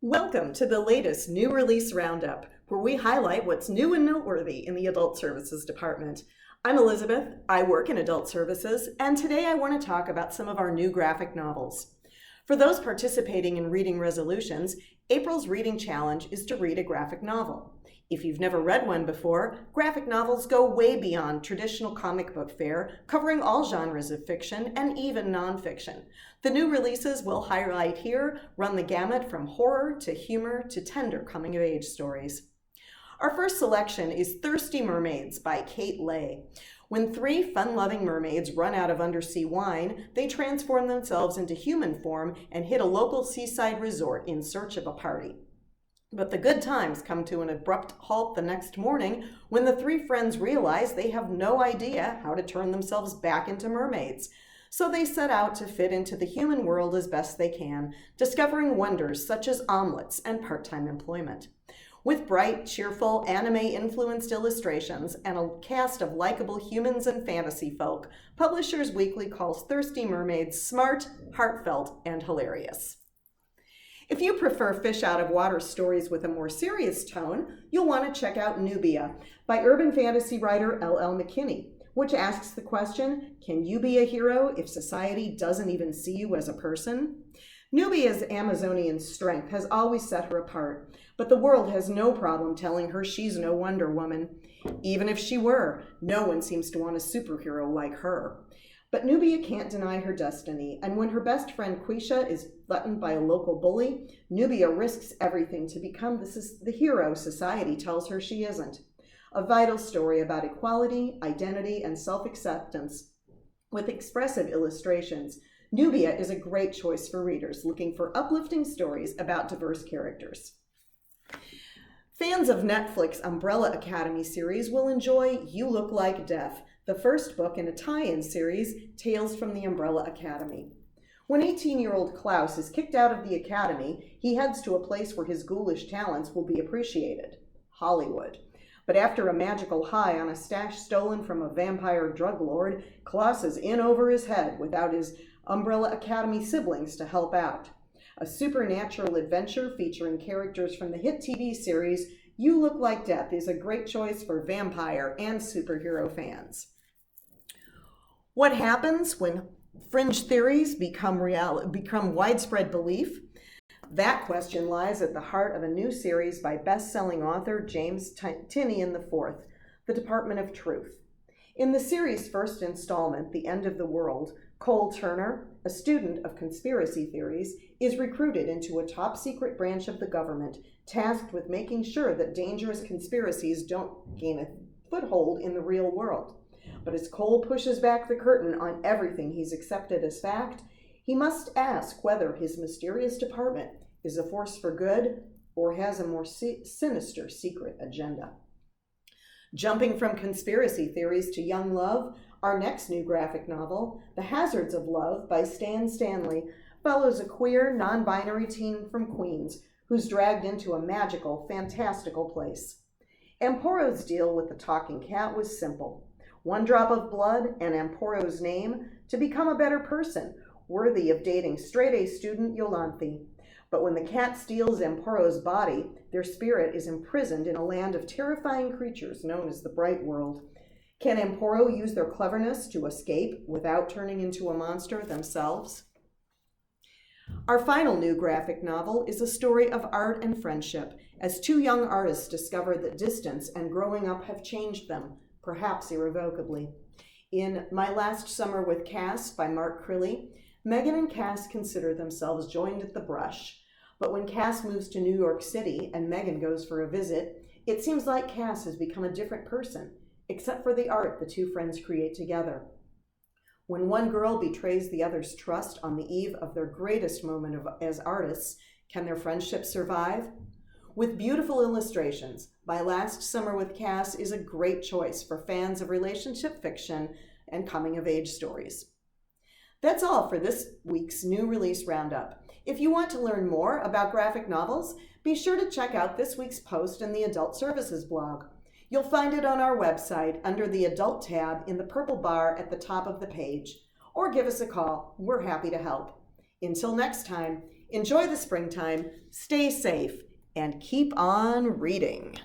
Welcome to the latest new release roundup, where we highlight what's new and noteworthy in the Adult Services Department. I'm Elizabeth, I work in Adult Services, and today I want to talk about some of our new graphic novels. For those participating in reading resolutions, April's reading challenge is to read a graphic novel. If you've never read one before, graphic novels go way beyond traditional comic book fare, covering all genres of fiction and even nonfiction. The new releases we'll highlight here run the gamut from horror to humor to tender coming-of-age stories. Our first selection is Thirsty Mermaids by Kate Leigh. When three fun-loving mermaids run out of undersea wine, they transform themselves into human form and hit a local seaside resort in search of a party. But the good times come to an abrupt halt the next morning when the three friends realize they have no idea how to turn themselves back into mermaids. So they set out to fit into the human world as best they can, discovering wonders such as omelets and part-time employment. With bright, cheerful, anime-influenced illustrations and a cast of likable humans and fantasy folk, Publishers Weekly calls Thirsty Mermaids smart, heartfelt, and hilarious. If you prefer fish-out-of-water stories with a more serious tone, you'll want to check out Nubia by urban fantasy writer L.L. McKinney, which asks the question, can you be a hero if society doesn't even see you as a person? Nubia's Amazonian strength has always set her apart, but the world has no problem telling her she's no Wonder Woman. Even if she were, no one seems to want a superhero like her. But Nubia can't deny her destiny, and when her best friend Quisha is threatened by a local bully, Nubia risks everything to become the hero society tells her she isn't. A vital story about equality, identity, and self-acceptance. With expressive illustrations, Nubia is a great choice for readers looking for uplifting stories about diverse characters. Fans of Netflix Umbrella Academy series will enjoy You Look Like Death, the first book in a tie-in series, Tales from the Umbrella Academy. When 18-year-old Klaus is kicked out of the academy, he heads to a place where his ghoulish talents will be appreciated, Hollywood. But after a magical high on a stash stolen from a vampire drug lord, Klaus is in over his head without his Umbrella Academy siblings to help out. A supernatural adventure featuring characters from the hit TV series You Look Like Death is a great choice for vampire and superhero fans. What happens when fringe theories become widespread belief? That question lies at the heart of a new series by best-selling author James Tynion IV, The Department of Truth. In the series' first installment, The End of the World, Cole Turner, a student of conspiracy theories, is recruited into a top-secret branch of the government tasked with making sure that dangerous conspiracies don't gain a foothold in the real world. But as Cole pushes back the curtain on everything he's accepted as fact, he must ask whether his mysterious department is a force for good or has a more sinister secret agenda. Jumping from conspiracy theories to young love, our next new graphic novel, The Hazards of Love by Stan Stanley, follows a queer, non-binary teen from Queens who's dragged into a magical, fantastical place. Amporo's deal with the talking cat was simple. One drop of blood and Amporo's name to become a better person, worthy of dating straight-A student Yolanthe. But when the cat steals Amporo's body, their spirit is imprisoned in a land of terrifying creatures known as the Bright World. Can Amporo use their cleverness to escape without turning into a monster themselves? Our final new graphic novel is a story of art and friendship, as two young artists discover that distance and growing up have changed them, perhaps irrevocably. In My Last Summer with Cass by Mark Crilly, Megan and Cass consider themselves joined at the brush. But when Cass moves to New York City and Megan goes for a visit, it seems like Cass has become a different person, except for the art the two friends create together. When one girl betrays the other's trust on the eve of their greatest moment as artists, can their friendship survive? With beautiful illustrations, My Last Summer with Cass is a great choice for fans of relationship fiction and coming-of-age stories. That's all for this week's new release roundup. If you want to learn more about graphic novels, be sure to check out this week's post in the Adult Services blog. You'll find it on our website under the Adult tab in the purple bar at the top of the page, or give us a call. We're happy to help. Until next time, Enjoy the springtime, stay safe, and keep on reading.